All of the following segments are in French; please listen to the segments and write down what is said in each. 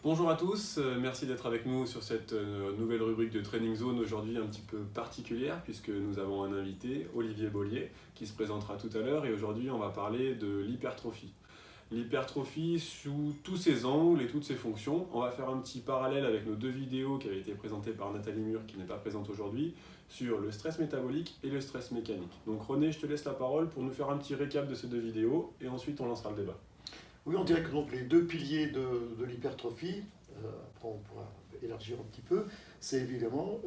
Bonjour à tous, merci d'être avec nous sur cette nouvelle rubrique de Training Zone, aujourd'hui un petit peu particulière puisque nous avons un invité, Olivier Bollier, qui se présentera tout à l'heure, et aujourd'hui on va parler de l'hypertrophie. L'hypertrophie sous tous ses angles et toutes ses fonctions. On va faire un petit parallèle avec nos deux vidéos qui avaient été présentées par Nathalie Mur, qui n'est pas présente aujourd'hui, sur le stress métabolique et le stress mécanique. Donc René, je te laisse la parole pour nous faire un petit récap de ces deux vidéos et ensuite on lancera le débat. Oui, on dirait que donc, les deux piliers de l'hypertrophie, après on pourra élargir un petit peu, c'est évidemment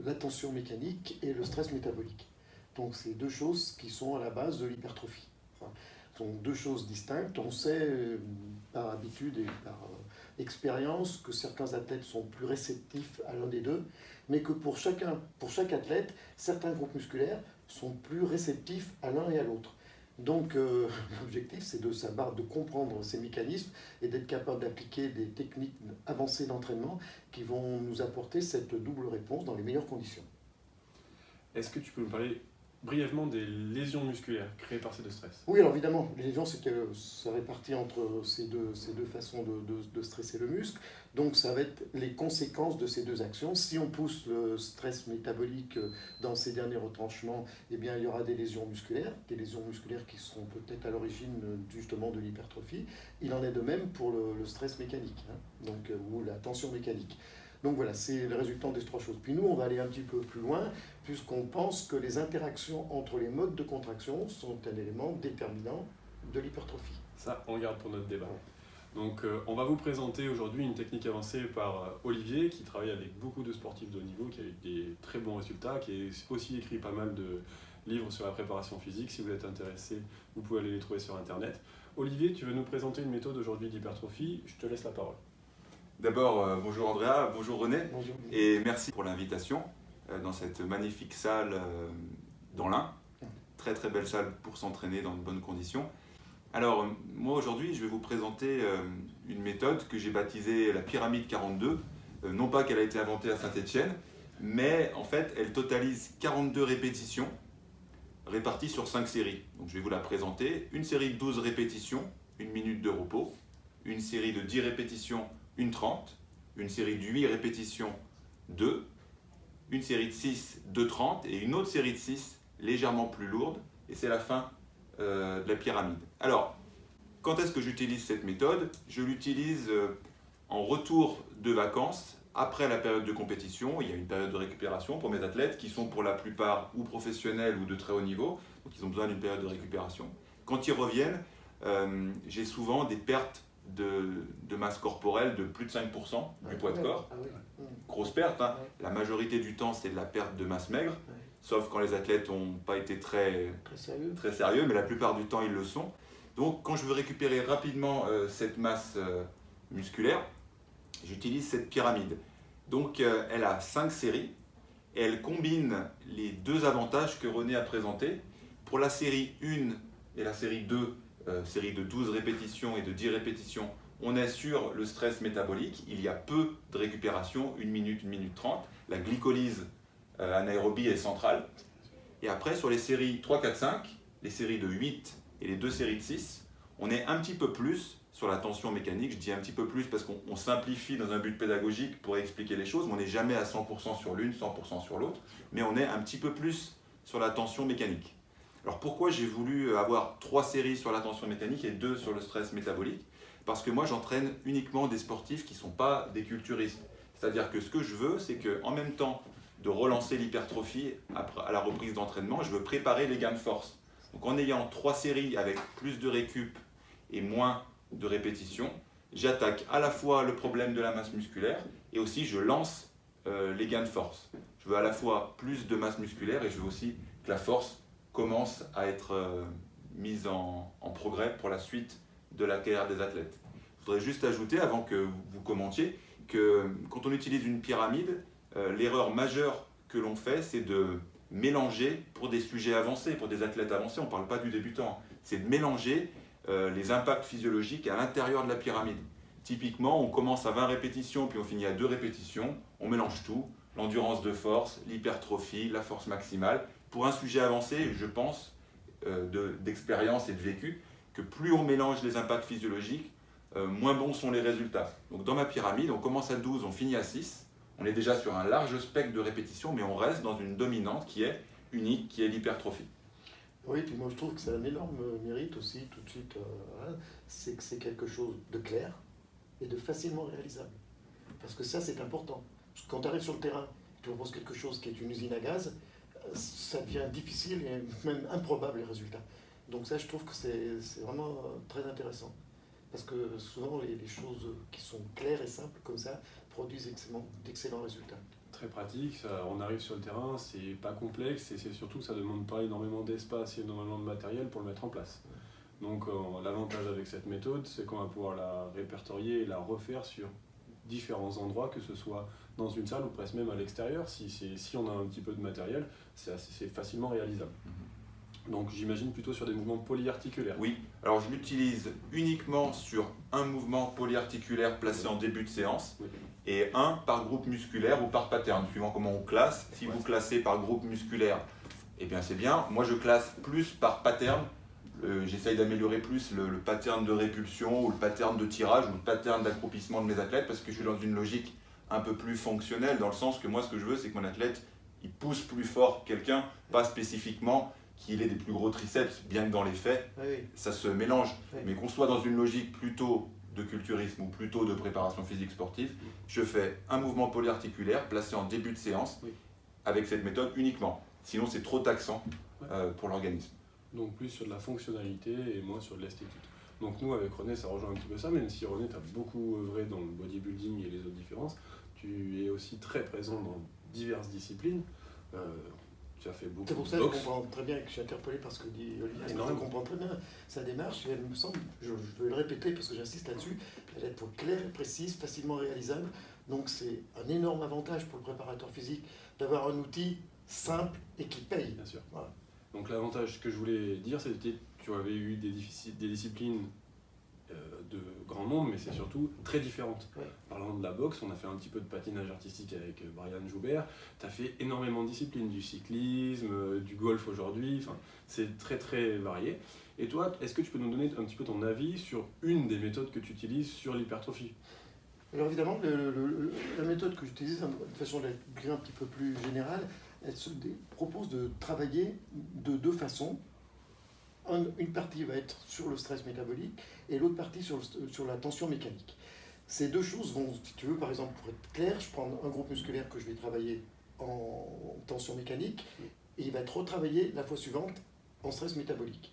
la tension mécanique et le stress métabolique. Donc c'est deux choses qui sont à la base de l'hypertrophie. Enfin, ce sont deux choses distinctes. On sait par habitude et par expérience que certains athlètes sont plus réceptifs à l'un des deux, mais que pour chaque athlète, certains groupes musculaires sont plus réceptifs à l'un et à l'autre. Donc l'objectif, c'est de comprendre ces mécanismes et d'être capable d'appliquer des techniques avancées d'entraînement qui vont nous apporter cette double réponse dans les meilleures conditions. Est-ce que tu peux nous parler brièvement des lésions musculaires créées par ces deux stress? Oui, alors évidemment, les lésions, ça répartit entre ces deux façons de stresser le muscle. Donc ça va être les conséquences de ces deux actions. Si on pousse le stress métabolique dans ses derniers retranchements, eh bien, il y aura des lésions musculaires qui seront peut-être à l'origine justement de l'hypertrophie. Il en est de même pour le stress mécanique, ou la tension mécanique. Donc voilà, c'est le résultat des trois choses. Puis nous, on va aller un petit peu plus loin, puisqu'on pense que les interactions entre les modes de contraction sont un élément déterminant de l'hypertrophie. Ça, on garde pour notre débat. Donc on va vous présenter aujourd'hui une technique avancée par Olivier, qui travaille avec beaucoup de sportifs de haut niveau, qui a eu des très bons résultats, qui a aussi écrit pas mal de livres sur la préparation physique. Si vous êtes intéressé, vous pouvez aller les trouver sur Internet. Olivier, tu veux nous présenter une méthode aujourd'hui d'hypertrophie? Je te laisse la parole. D'abord, bonjour Andrea, bonjour René, Bonjour. et merci pour l'invitation dans cette magnifique salle dans l'Ain. Très très belle salle pour s'entraîner dans de bonnes conditions. Alors, moi aujourd'hui, je vais vous présenter une méthode que j'ai baptisée la pyramide 42. Non pas qu'elle a été inventée à Saint-Étienne, mais en fait, elle totalise 42 répétitions réparties sur 5 séries. Donc je vais vous la présenter. Une série de 12 répétitions, 1 minute de repos. Une série de 10 répétitions, 1:30, une série de 8 répétitions, 2, une série de 6, 2:30 et une autre série de 6 légèrement plus lourde, et c'est la fin de la pyramide. Alors, quand est-ce que j'utilise cette méthode? Je l'utilise en retour de vacances, après la période de compétition. Il y a une période de récupération pour mes athlètes qui sont pour la plupart ou professionnels ou de très haut niveau, donc ils ont besoin d'une période de récupération. Quand ils reviennent, j'ai souvent des pertes de masse corporelle de plus de 5% du poids de corps. Ah oui. Grosse perte, hein. La majorité du temps, c'est de la perte de masse maigre, sauf quand les athlètes n'ont pas été très sérieux, mais la plupart du temps, ils le sont. Donc, quand je veux récupérer rapidement cette masse musculaire, j'utilise cette pyramide. Donc, elle a 5 séries, et elle combine les deux avantages que René a présentés. Pour la série 1 et la série 2, série de 12 répétitions et de 10 répétitions, on est sur le stress métabolique. Il y a peu de récupération, 1 minute, 1 minute 30. La glycolyse anaérobie est centrale. Et après, sur les séries 3, 4, 5, les séries de 8 et les 2 séries de 6, on est un petit peu plus sur la tension mécanique. Je dis un petit peu plus parce qu'on simplifie dans un but pédagogique pour expliquer les choses. On n'est jamais à 100% sur l'une, 100% sur l'autre, mais on est un petit peu plus sur la tension mécanique. Alors pourquoi j'ai voulu avoir 3 séries sur la tension mécanique et 2 sur le stress métabolique? Parce que moi j'entraîne uniquement des sportifs qui ne sont pas des culturistes. C'est-à-dire que ce que je veux, c'est qu'en même temps de relancer l'hypertrophie à la reprise d'entraînement, je veux préparer les gains de force. Donc en ayant 3 séries avec plus de récup et moins de répétitions, j'attaque à la fois le problème de la masse musculaire et aussi je lance les gains de force. Je veux à la fois plus de masse musculaire et je veux aussi que la force commence à être mise en progrès pour la suite de la carrière des athlètes. Je voudrais juste ajouter, avant que vous commentiez, que quand on utilise une pyramide, l'erreur majeure que l'on fait, c'est de mélanger pour des sujets avancés, pour des athlètes avancés, on ne parle pas du débutant, c'est de mélanger les impacts physiologiques à l'intérieur de la pyramide. Typiquement, on commence à 20 répétitions, puis on finit à 2 répétitions, on mélange tout, l'endurance de force, l'hypertrophie, la force maximale. Pour un sujet avancé, je pense, d'expérience et de vécu que plus on mélange les impacts physiologiques, moins bons sont les résultats. Donc dans ma pyramide, on commence à 12, on finit à 6. On est déjà sur un large spectre de répétition, mais on reste dans une dominante qui est unique, qui est l'hypertrophie. Oui, puis moi je trouve que c'est un énorme mérite aussi, tout de suite, c'est que c'est quelque chose de clair et de facilement réalisable. Parce que ça, c'est important. Parce que quand tu arrives sur le terrain, tu proposes quelque chose qui est une usine à gaz, ça devient difficile et même improbable les résultats. Donc ça, je trouve que c'est vraiment très intéressant. Parce que souvent, les choses qui sont claires et simples comme ça produisent d'excellents résultats. Très pratique, ça, on arrive sur le terrain, c'est pas complexe et c'est surtout que ça demande pas énormément d'espace et énormément de matériel pour le mettre en place. Donc l'avantage avec cette méthode, c'est qu'on va pouvoir la répertorier et la refaire sur différents endroits, que ce soit dans une salle ou presque même à l'extérieur. Si on a un petit peu de matériel, c'est facilement réalisable. Donc j'imagine plutôt sur des mouvements polyarticulaires. Oui, alors je l'utilise uniquement sur un mouvement polyarticulaire placé en début de séance, et un par groupe musculaire ou par pattern, suivant comment on classe. Si vous classez par groupe musculaire, eh bien c'est bien. Moi je classe plus par pattern. J'essaye d'améliorer plus le pattern de répulsion ou le pattern de tirage ou le pattern d'accroupissement de mes athlètes, parce que je suis dans une logique un peu plus fonctionnelle, dans le sens que moi ce que je veux, c'est que mon athlète il pousse plus fort quelqu'un, pas spécifiquement qu'il ait des plus gros triceps, bien que dans les faits, ça se mélange. Mais qu'on soit dans une logique plutôt de culturisme ou plutôt de préparation physique sportive, je fais un mouvement polyarticulaire placé en début de séance avec cette méthode uniquement. Sinon, c'est trop taxant pour l'organisme. Donc plus sur de la fonctionnalité et moins sur de l'esthétique. Donc nous, avec René, ça rejoint un petit peu ça, même si René, tu as beaucoup œuvré dans le bodybuilding et les autres différences, tu es aussi très présent dans diverses disciplines. Tu as fait beaucoup de boxe. C'est pour ça que je comprends très bien, que je suis interpellé par ce que dit Olivier. Je comprends très bien sa démarche, et elle me semble, je vais le répéter parce que j'insiste là-dessus, elle est claire et précise, facilement réalisable. Donc c'est un énorme avantage pour le préparateur physique d'avoir un outil simple et qui paye. Bien sûr. Voilà. Donc l'avantage que je voulais dire, c'était que tu avais eu des disciplines de grand nombre, mais c'est surtout très différentes. Parlant de la boxe, on a fait un petit peu de patinage artistique avec Brian Joubert. Tu as fait énormément de disciplines, du cyclisme, du golf aujourd'hui, enfin, c'est très très varié. Et toi, est-ce que tu peux nous donner un petit peu ton avis sur une des méthodes que tu utilises sur l'hypertrophie ? Alors évidemment, la méthode que j'utilise, de façon un petit peu plus générale, elle se propose de travailler de deux façons. Une partie va être sur le stress métabolique et l'autre partie sur la tension mécanique. Ces deux choses vont, si tu veux, par exemple, pour être clair, je prends un groupe musculaire que je vais travailler en tension mécanique et il va être retravaillé la fois suivante en stress métabolique.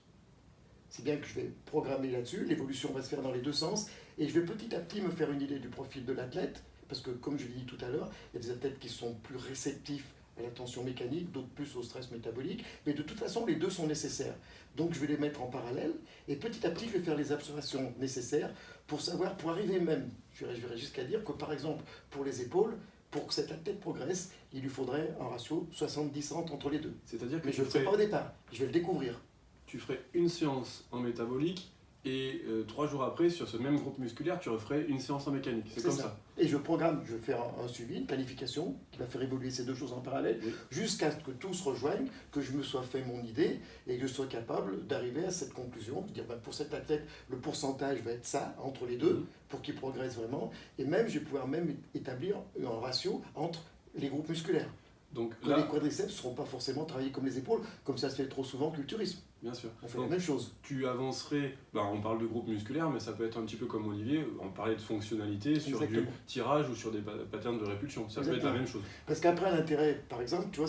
C'est bien que je vais programmer là-dessus, l'évolution va se faire dans les deux sens et je vais petit à petit me faire une idée du profil de l'athlète, parce que comme je l'ai dit tout à l'heure, il y a des athlètes qui sont plus réceptifs à la tension mécanique, d'autres plus au stress métabolique, mais de toute façon les deux sont nécessaires. Donc je vais les mettre en parallèle et petit à petit je vais faire les observations nécessaires pour savoir, pour arriver même, je verrais jusqu'à dire que par exemple pour les épaules, pour que cette athlète progresse, il lui faudrait un ratio 70-30 entre les deux. C'est-à-dire que mais je ne le ferai pas au départ, je vais le découvrir. Tu ferais une séance en métabolique et 3 jours après, sur ce même groupe musculaire, tu referais une séance en mécanique. C'est comme ça. Et je programme, je vais faire un suivi, une planification qui va faire évoluer ces deux choses en parallèle jusqu'à ce que tout se rejoigne, que je me sois fait mon idée et que je sois capable d'arriver à cette conclusion, de dire pour cet athlète, le pourcentage va être ça, entre les deux, pour qu'il progresse vraiment. Et même, je vais pouvoir même établir un ratio entre les groupes musculaires. Donc là, les quadriceps ne seront pas forcément travaillés comme les épaules, comme ça se fait trop souvent en culturisme. Bien sûr. On fait la même chose. Tu avancerais, on parle de groupe musculaire, mais ça peut être un petit peu comme Olivier, on parlait de fonctionnalité sur du tirage ou sur des patterns de répulsion. Ça peut être la même chose. Parce qu'après, l'intérêt, par exemple, tu vois,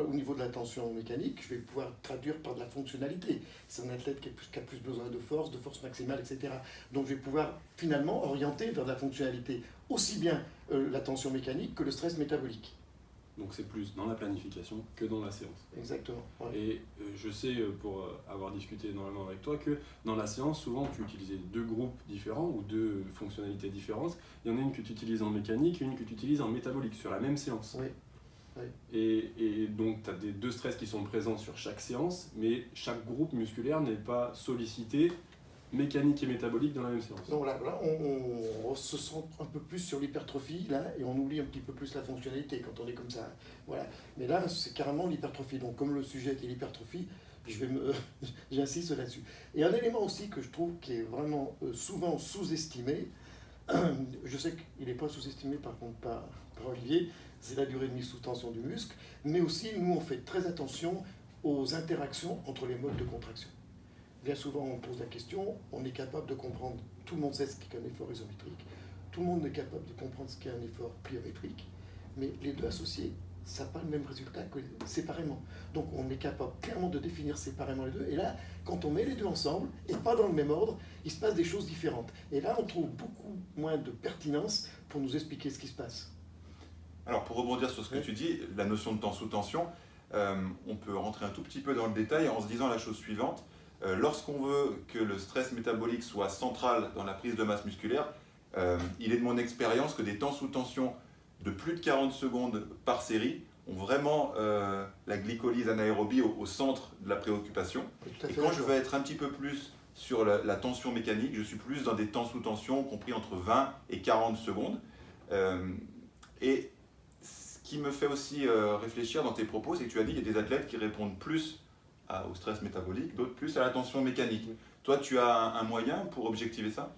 au niveau de la tension mécanique, je vais pouvoir traduire par de la fonctionnalité. C'est un athlète qui a plus besoin de force maximale, etc. Donc je vais pouvoir finalement orienter vers de la fonctionnalité, aussi bien la tension mécanique que le stress métabolique. Donc c'est plus dans la planification que dans la séance. Exactement. Ouais. Et je sais, pour avoir discuté énormément avec toi, que dans la séance, souvent tu utilisais deux groupes différents ou deux fonctionnalités différentes. Il y en a une que tu utilises en mécanique et une que tu utilises en métabolique sur la même séance. Oui. Oui. Et donc tu as des deux stress qui sont présents sur chaque séance, mais chaque groupe musculaire n'est pas sollicité mécanique et métabolique dans la même séance. Non, là on se centre un peu plus sur l'hypertrophie, là, et on oublie un petit peu plus la fonctionnalité quand on est comme ça. Voilà. Mais là, c'est carrément l'hypertrophie. Donc, comme le sujet est l'hypertrophie, J'insiste là-dessus. Et un élément aussi que je trouve qui est vraiment souvent sous-estimé, je sais qu'il n'est pas sous-estimé par contre par Olivier, c'est la durée de mise sous tension du muscle, mais aussi nous on fait très attention aux interactions entre les modes de contraction. Bien souvent on pose la question, on est capable de comprendre, tout le monde sait ce qu'est un effort isométrique, tout le monde est capable de comprendre ce qu'est un effort pliométrique, mais les deux associés, ça n'a pas le même résultat que séparément. Donc on est capable clairement de définir séparément les deux. Et là, quand on met les deux ensemble, et pas dans le même ordre, il se passe des choses différentes. Et là, on trouve beaucoup moins de pertinence pour nous expliquer ce qui se passe. Alors pour rebondir sur ce que tu dis, la notion de temps sous tension, on peut rentrer un tout petit peu dans le détail en se disant la chose suivante. Lorsqu'on veut que le stress métabolique soit central dans la prise de masse musculaire, il est de mon expérience que des temps sous tension de plus de 40 secondes par série ont vraiment la glycolyse anaérobie au centre de la préoccupation. Et quand je vais être un petit peu plus sur la tension mécanique, je suis plus dans des temps sous tension compris entre 20 et 40 secondes. Et ce qui me fait aussi réfléchir dans tes propos, c'est que tu as dit qu'il y a des athlètes qui répondent plus au stress métabolique, d'autres plus à la tension mécanique. Toi, tu as un moyen pour objectiver ça ?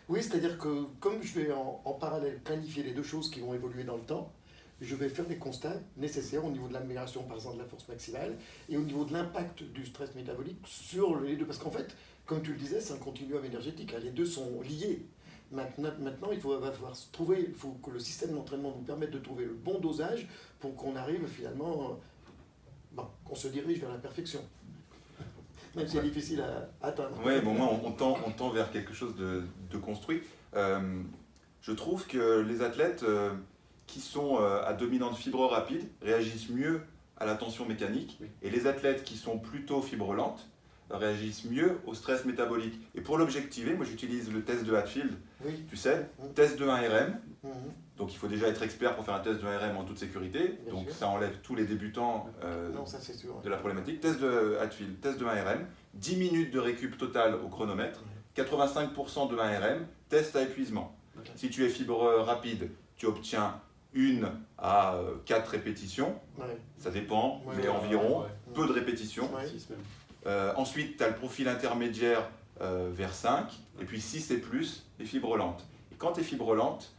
Oui, c'est-à-dire que comme je vais en parallèle planifier les deux choses qui vont évoluer dans le temps, je vais faire des constats nécessaires au niveau de l'amélioration par exemple de la force maximale et au niveau de l'impact du stress métabolique sur les deux. Parce qu'en fait, comme tu le disais, c'est un continuum énergétique, les deux sont liés. Maintenant il va falloir il faut que le système d'entraînement nous permette de trouver le bon dosage pour qu'on arrive finalement, qu'on se dirige vers la perfection. Même si c'est difficile à atteindre. Oui, bon, moi, on tend vers quelque chose de construit. Je trouve que les athlètes qui sont à dominante fibre rapide réagissent mieux à la tension mécanique, et les athlètes qui sont plutôt fibre lente réagissent mieux au stress métabolique. Et pour l'objectiver, moi j'utilise le test de Hatfield, tu sais, test de 1RM. Donc il faut déjà être expert pour faire un test de 1RM en toute sécurité. Bien donc sûr. Ça enlève tous les débutants de la problématique. Test de Hatfield, test de 1RM, 10 minutes de récup totale au chronomètre, 85% de 1RM, test à épuisement. Si tu es fibre rapide, tu obtiens 1 à 4 répétitions, ça dépend, mais environ, peu de répétitions. Ensuite, tu as le profil intermédiaire vers 5, et puis 6 et plus, les fibres lentes. Et quand tu es fibre lente,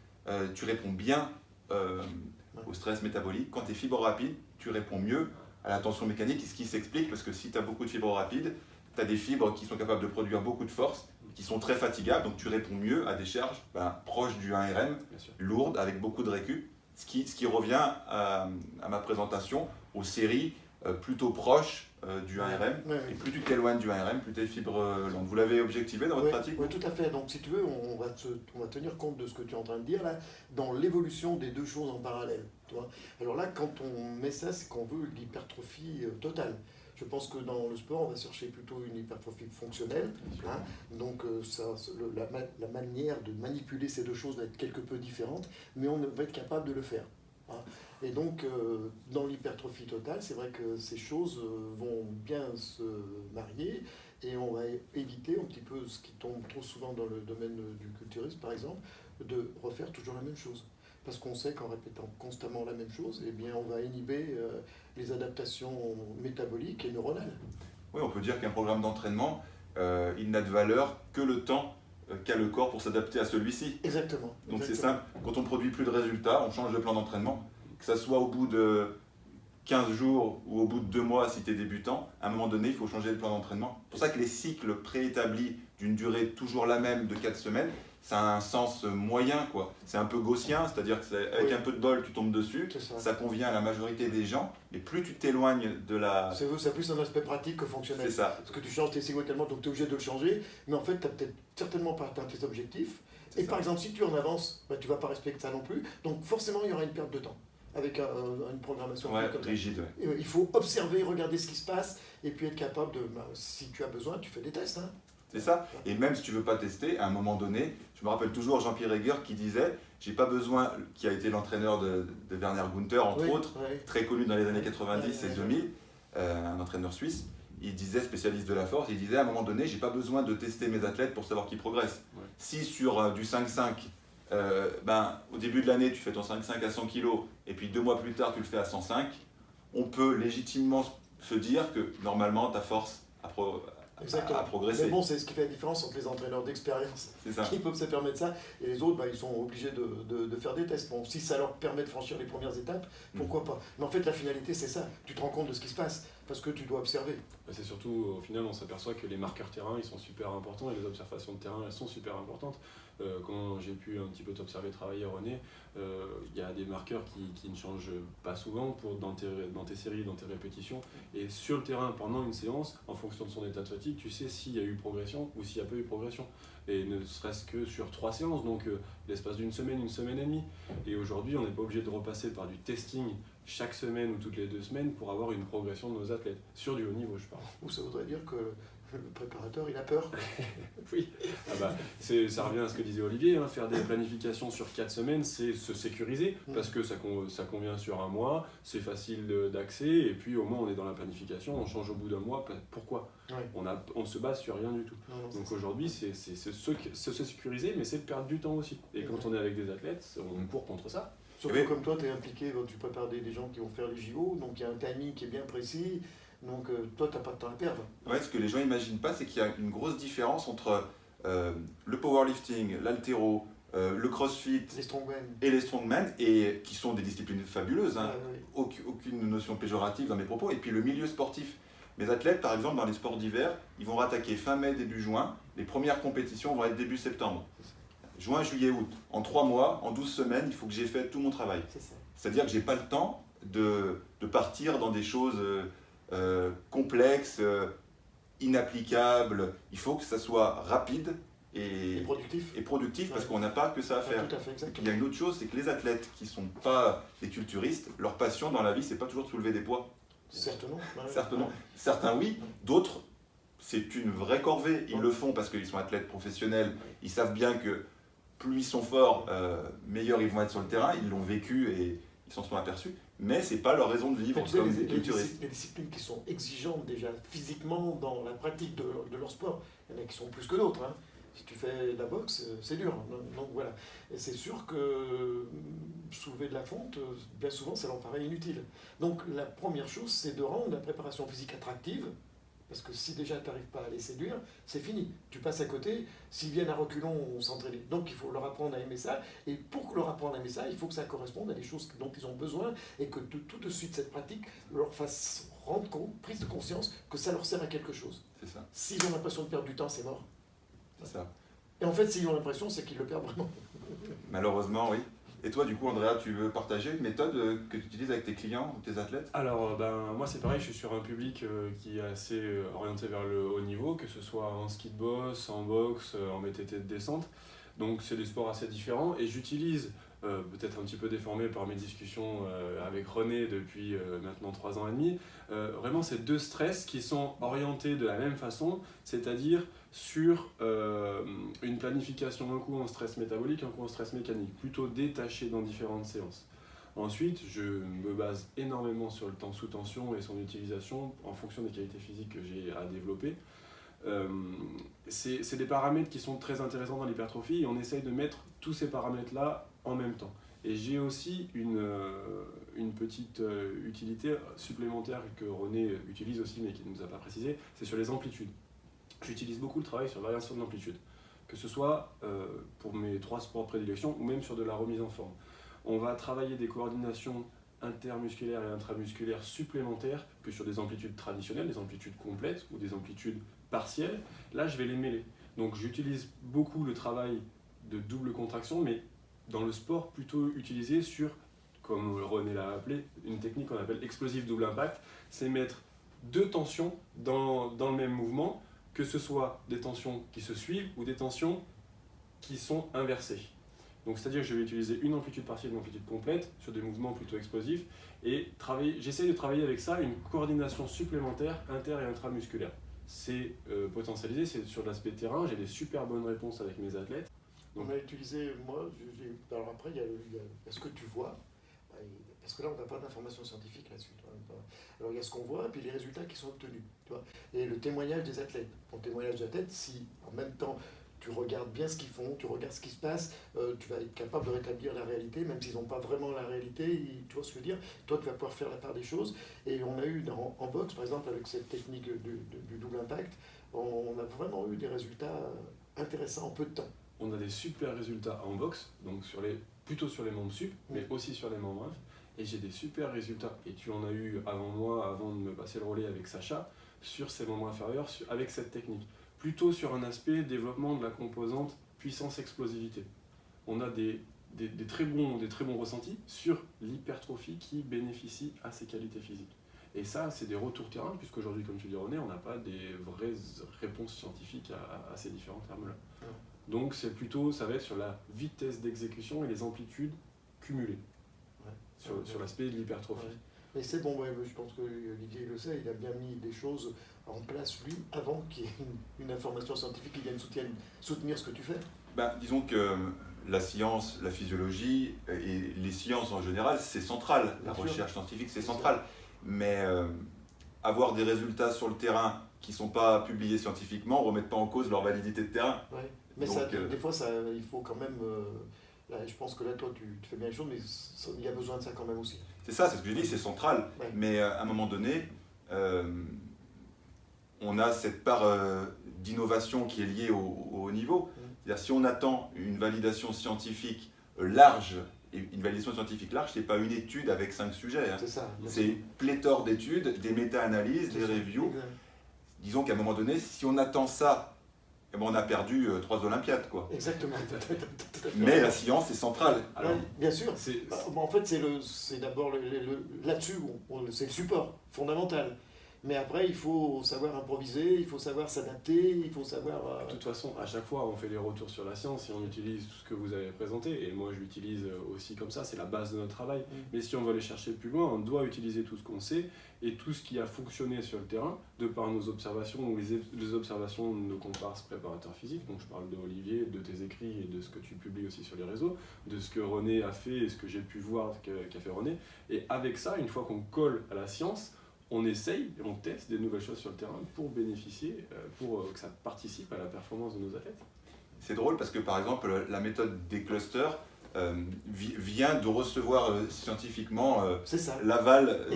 tu réponds bien au stress métabolique. Quand tu es fibre rapide, tu réponds mieux à la tension mécanique, ce qui s'explique parce que si tu as beaucoup de fibres rapides, tu as des fibres qui sont capables de produire beaucoup de force, qui sont très fatigables, donc tu réponds mieux à des charges proches du 1RM, lourdes, avec beaucoup de récup, ce qui revient à ma présentation aux séries plutôt proches du 1RM, et plus tu t'éloignes du 1RM, plus tu es fibre lente. Vous l'avez objectivé dans votre pratique ? Oui, tout à fait. Donc si tu veux, on va tenir compte de ce que tu es en train de dire là, dans l'évolution des deux choses en parallèle. Tu vois. Alors là, quand on met ça, c'est qu'on veut l'hypertrophie totale. Je pense que dans le sport, on va chercher plutôt une hypertrophie fonctionnelle. Donc la manière de manipuler ces deux choses va être quelque peu différente, mais on va être capable de le faire. Et donc, dans l'hypertrophie totale, c'est vrai que ces choses vont bien se marier et on va éviter un petit peu ce qui tombe trop souvent dans le domaine du culturisme, par exemple, de refaire toujours la même chose. Parce qu'on sait qu'en répétant constamment la même chose, eh bien, on va inhiber les adaptations métaboliques et neuronales. Oui, on peut dire qu'un programme d'entraînement, il n'a de valeur que le temps qu'a le corps pour s'adapter à celui-ci. Exactement. Donc c'est simple, quand on ne produit plus de résultats, on change de plan d'entraînement. Que ça soit au bout de 15 jours ou au bout de 2 mois si tu es débutant, à un moment donné, il faut changer de plan d'entraînement. C'est pour ça que les cycles préétablis d'une durée toujours la même de 4 semaines, ça a un sens moyen, quoi. C'est un peu gaussien, c'est-à-dire qu'avec un peu de bol, tu tombes dessus, ça convient à la majorité des gens, mais plus tu t'éloignes de la... C'est plus un aspect pratique que fonctionnel. C'est ça. Parce que tu changes tes cycles tellement, donc tu es obligé de le changer, mais en fait, tu n'as peut-être certainement pas atteint tes objectifs. Et par exemple, si tu en avances, tu ne vas pas respecter ça non plus, donc forcément, il y aura une perte de temps. Avec une programmation comme rigide. Il faut observer, regarder ce qui se passe, et puis être capable de, si tu as besoin, tu fais des tests. C'est ça. Et même si tu ne veux pas tester, à un moment donné, je me rappelle toujours Jean-Pierre Egger qui disait, j'ai pas besoin, qui a été l'entraîneur de Werner Gunther, entre autres, très connu dans les années 90 et 2000, un entraîneur suisse. Il disait, spécialiste de la force, il disait à un moment donné, j'ai pas besoin de tester mes athlètes pour savoir qu'ils progressent. Si sur du 5-5, au début de l'année, tu fais ton 5-5 à 100 kg, et puis 2 mois plus tard, tu le fais à 105, on peut légitimement se dire que normalement ta force a progressé. Mais bon, c'est ce qui fait la différence entre les entraîneurs d'expérience qui peuvent se permettre ça et les autres, ils sont obligés de faire des tests. Bon, si ça leur permet de franchir les premières étapes, pourquoi pas. Mais en fait, la finalité, c'est ça. Tu te rends compte de ce qui se passe parce que tu dois observer. C'est surtout, au final, on s'aperçoit que les marqueurs terrain, ils sont super importants et les observations de terrain, elles sont super importantes. Quand j'ai pu un petit peu t'observer travailler, René, il y a des marqueurs qui ne changent pas souvent dans tes séries, dans tes répétitions. Et sur le terrain, pendant une séance, en fonction de son état de fatigue, tu sais s'il y a eu progression ou s'il n'y a pas eu progression. Et ne serait-ce que sur 3 séances, donc l'espace d'une semaine et demie. Et aujourd'hui, on n'est pas obligé de repasser par du testing chaque semaine ou toutes les 2 semaines pour avoir une progression de nos athlètes. Sur du haut niveau, je parle. Ou ça voudrait dire que le préparateur, il a peur. Oui, ça revient à ce que disait Olivier, faire des planifications sur 4 semaines, c'est se sécuriser, parce que ça convient sur un mois, c'est facile d'accès, et puis au moins on est dans la planification, on change au bout d'un mois, pourquoi ? On ne se base sur rien du tout. Donc aujourd'hui, c'est se sécuriser, mais c'est perdre du temps aussi. Et quand on est avec des athlètes, on court contre ça. Surtout comme toi, tu es impliqué, tu prépares des gens qui vont faire les JO, donc il y a un timing qui est bien précis. Donc toi, tu n'as pas de temps à perdre. Ouais, ce que les gens n'imaginent pas, c'est qu'il y a une grosse différence entre le powerlifting, l'haltéro, le crossfit et les strongmen, et qui sont des disciplines fabuleuses, aucune notion péjorative dans mes propos, et puis le milieu sportif. Mes athlètes, par exemple, dans les sports d'hiver, ils vont rattaquer fin mai, début juin, les premières compétitions vont être début septembre. Juin, juillet, août. En 3 mois, en 12 semaines, il faut que j'ai fait tout mon travail. C'est-à-dire que je n'ai pas le temps de partir dans des choses complexes, inapplicables. Il faut que ça soit rapide et productif parce qu'on n'a pas que ça à faire. Tout à fait, exactement. Il y a une autre chose, c'est que les athlètes qui ne sont pas des culturistes, leur passion dans la vie, c'est pas toujours de soulever des poids. Certainement. Certains oui, d'autres, c'est une vraie corvée. Ils le font parce qu'ils sont athlètes professionnels. Ils savent bien que plus ils sont forts, meilleurs ils vont être sur le terrain. Ils l'ont vécu et ils s'en sont aperçus. Mais ce n'est pas leur raison de vivre comme des culturistes. Les disciplines qui sont exigeantes déjà physiquement dans la pratique de leur sport, il y en a qui sont plus que d'autres. Si tu fais de la boxe, c'est dur. Donc voilà. Et c'est sûr que soulever de la fonte, bien souvent, ça leur paraît inutile. Donc la première chose, c'est de rendre la préparation physique attractive. Parce que si déjà tu n'arrives pas à les séduire, c'est fini. Tu passes à côté. S'ils viennent à reculons, on s'entraîne. Donc il faut leur apprendre à aimer ça. Et pour leur apprendre à aimer ça, il faut que ça corresponde à des choses dont ils ont besoin et que tout de suite cette pratique leur fasse rendre compte, prise de conscience, que ça leur sert à quelque chose. C'est ça. S'ils ont l'impression de perdre du temps, c'est mort. C'est ça. Et en fait, s'ils ont l'impression, c'est qu'ils le perdent vraiment. Malheureusement, oui. Et toi, du coup, Andrea, tu veux partager une méthode que tu utilises avec tes clients ou tes athlètes ? Alors, moi, c'est pareil, je suis sur un public qui est assez orienté vers le haut niveau, que ce soit en ski de boss, en boxe, en VTT de descente. Donc, c'est des sports assez différents et j'utilise, peut-être un petit peu déformé par mes discussions avec René depuis maintenant 3 ans et demi, vraiment ces 2 stress qui sont orientés de la même façon, c'est-à-dire sur une planification, un coup en stress métabolique, un coup en stress mécanique, plutôt détaché dans différentes séances. Ensuite, je me base énormément sur le temps sous tension et son utilisation en fonction des qualités physiques que j'ai à développer. C'est des paramètres qui sont très intéressants dans l'hypertrophie et on essaye de mettre tous ces paramètres-là en même temps. Et j'ai aussi une petite utilité supplémentaire que René utilise aussi mais qui ne nous a pas précisé, c'est sur les amplitudes. J'utilise beaucoup le travail sur variation de l'amplitude, que ce soit pour mes 3 sports de prédilection ou même sur de la remise en forme. On va travailler des coordinations intermusculaires et intramusculaires supplémentaires que sur des amplitudes traditionnelles, des amplitudes complètes ou des amplitudes partielles. Là, je vais les mêler. Donc j'utilise beaucoup le travail de double contraction, mais dans le sport plutôt utilisé sur, comme René l'a appelé, une technique qu'on appelle explosive double impact, c'est mettre 2 tensions dans le même mouvement, que ce soit des tensions qui se suivent ou des tensions qui sont inversées. Donc c'est-à-dire que je vais utiliser une amplitude partielle et une amplitude complète sur des mouvements plutôt explosifs et j'essaie de travailler avec ça une coordination supplémentaire inter- et intramusculaire. C'est potentialisé, c'est sur l'aspect terrain, j'ai des super bonnes réponses avec mes athlètes. Donc, on a utilisé, alors après il y a ce que tu vois, parce que là on n'a pas d'informations scientifiques là-dessus. Alors il y a ce qu'on voit et puis les résultats qui sont obtenus. Et le témoignage des athlètes. Ton témoignage des athlètes, si en même temps tu regardes bien ce qu'ils font, tu regardes ce qui se passe, tu vas être capable de rétablir la réalité, même s'ils n'ont pas vraiment la réalité, tu vois ce que je veux dire. Toi, tu vas pouvoir faire la part des choses. Et on a eu en boxe, par exemple, avec cette technique du double impact, on a vraiment eu des résultats intéressants en peu de temps. On a des super résultats en boxe, donc plutôt sur les membres sup, mais aussi sur les membres inf. Et j'ai des super résultats. Et tu en as eu avant moi, avant de me passer le relais avec Sacha, sur ces membres inférieurs, avec cette technique. Plutôt sur un aspect développement de la composante puissance-explosivité. On a des très bons ressentis sur l'hypertrophie qui bénéficie à ces qualités physiques. Et ça, c'est des retours terrain, puisqu'aujourd'hui, comme tu dis René, on n'a pas des vraies réponses scientifiques à ces différents termes-là. Donc ça va être sur la vitesse d'exécution et les amplitudes cumulées, sur l'aspect de l'hypertrophie. Ouais. Mais c'est bon, je pense que Olivier le sait, il a bien mis des choses en place, lui, avant qu'il y ait une information scientifique qui vienne soutenir ce que tu fais. Disons que la science, la physiologie et les sciences en général, c'est central. La recherche scientifique, c'est central. Mais avoir des résultats sur le terrain qui ne sont pas publiés scientifiquement ne remettent pas en cause leur validité de terrain. Ouais. Mais donc, des fois, il faut quand même... là, je pense que là, toi, tu fais bien les choses, mais il y a besoin de ça quand même aussi. C'est ça, c'est ce que je dis, c'est central. Ouais. Mais à un moment donné, on a cette part d'innovation qui est liée au haut niveau. C'est-à-dire, si on attend une validation scientifique large, et une validation scientifique large, ce n'est pas une étude avec 5 sujets. Hein. C'est ça. C'est pléthore d'études, des méta-analyses, des reviews. Disons qu'à un moment donné, si on attend ça, on a perdu 3 Olympiades, quoi. Exactement. Mais la science est centrale. Alors, bien sûr. En fait, c'est d'abord là-dessus, c'est le support fondamental. Mais après, il faut savoir improviser, il faut savoir s'adapter, il faut savoir... De toute façon, à chaque fois, on fait des retours sur la science et on utilise tout ce que vous avez présenté. Et moi, je l'utilise aussi comme ça, c'est la base de notre travail. Mais si on veut aller chercher plus loin, on doit utiliser tout ce qu'on sait et tout ce qui a fonctionné sur le terrain, de par nos observations ou les observations de nos comparses préparateurs physiques. Donc, je parle de Olivier, de tes écrits et de ce que tu publies aussi sur les réseaux, de ce que René a fait et ce que j'ai pu voir qu'a fait René. Et avec ça, une fois qu'on colle à la science, on essaye et on teste des nouvelles choses sur le terrain pour bénéficier, pour que ça participe à la performance de nos athlètes. C'est drôle parce que par exemple, la méthode des clusters vient de recevoir scientifiquement l'aval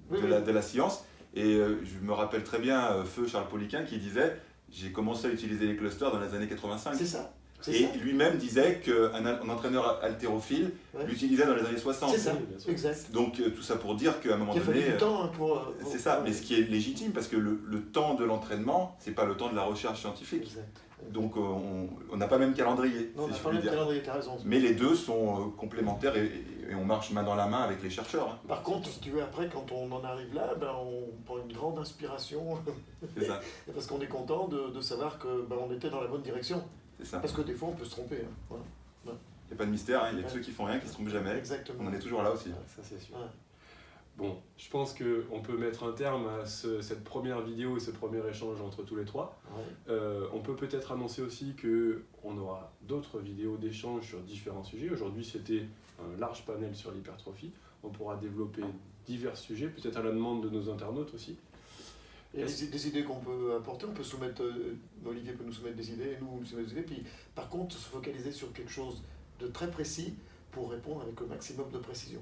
de la science. Et je me rappelle très bien Feu Charles Poliquin qui disait « J'ai commencé à utiliser les clusters dans les années 85 ». C'est ça. Et lui-même disait qu'un entraîneur haltérophile l'utilisait dans les années 60. C'est ça, exact. Donc tout ça pour dire qu'à un moment donné... Il a fallu du temps pour... C'est ça, mais ce qui est légitime, parce que le temps de l'entraînement, c'est pas le temps de la recherche scientifique. Exact. Donc on n'a pas le même calendrier. Non, on n'a pas le même calendrier, tu as raison. Mais les deux sont complémentaires et on marche main dans la main avec les chercheurs. Hein. Par contre, si tu veux, après, quand on en arrive là, on prend une grande inspiration. C'est ça. Parce qu'on est content de savoir qu'on était dans la bonne direction. C'est ça. Parce que des fois, on peut se tromper. Hein. Voilà. Il n'y a pas de mystère, hein. Il y a que ceux qui font rien qui se trompent jamais. Exactement. On en est toujours là aussi. Ça, c'est sûr. Bon, je pense qu'on peut mettre un terme à cette première vidéo et ce premier échange entre tous les trois. On peut peut-être annoncer aussi qu'on aura d'autres vidéos d'échange sur différents sujets. Aujourd'hui, c'était un large panel sur l'hypertrophie. On pourra développer divers sujets, peut-être à la demande de nos internautes aussi. Il y a des idées qu'on peut apporter, on peut soumettre, Olivier peut nous soumettre des idées, nous nous soumettre des idées, puis par contre se focaliser sur quelque chose de très précis pour répondre avec le maximum de précision.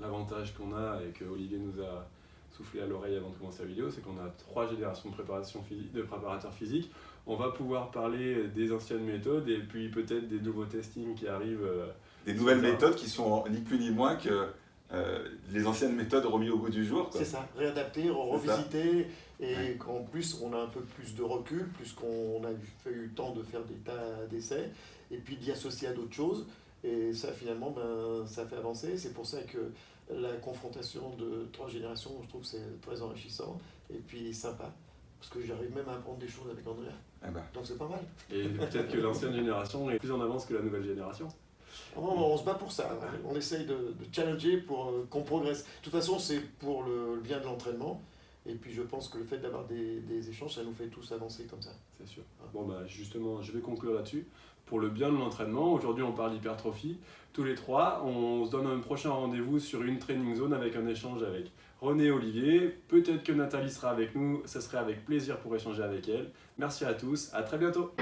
L'avantage qu'on a et que Olivier nous a soufflé à l'oreille avant de commencer la vidéo, c'est qu'on a 3 générations de préparateurs physiques. On va pouvoir parler des anciennes méthodes et puis peut-être des nouveaux testings qui arrivent. Des nouvelles méthodes qui sont ni plus ni moins que les anciennes méthodes remises au goût du jour. C'est ça, réadapter, revisiter, et qu'en plus on a un peu plus de recul, puisqu'on a eu le temps de faire des tas d'essais, et puis d'y associer à d'autres choses. Et ça, finalement, ça fait avancer. C'est pour ça que la confrontation de 3 générations, je trouve que c'est très enrichissant et puis sympa. Parce que j'arrive même à apprendre des choses avec Andrea. Donc c'est pas mal. Et peut-être que l'ancienne génération est plus en avance que la nouvelle génération. On se bat pour ça. On essaye de challenger pour qu'on progresse. De toute façon, c'est pour le bien de l'entraînement. Et puis je pense que le fait d'avoir des échanges, ça nous fait tous avancer comme ça. C'est sûr. Bon, justement, je vais conclure là-dessus. Pour le bien de l'entraînement, aujourd'hui on parle d'hypertrophie. Tous les 3, on se donne un prochain rendez-vous sur une training zone avec un échange avec René et Olivier. Peut-être que Nathalie sera avec nous, ce serait avec plaisir pour échanger avec elle. Merci à tous, à très bientôt.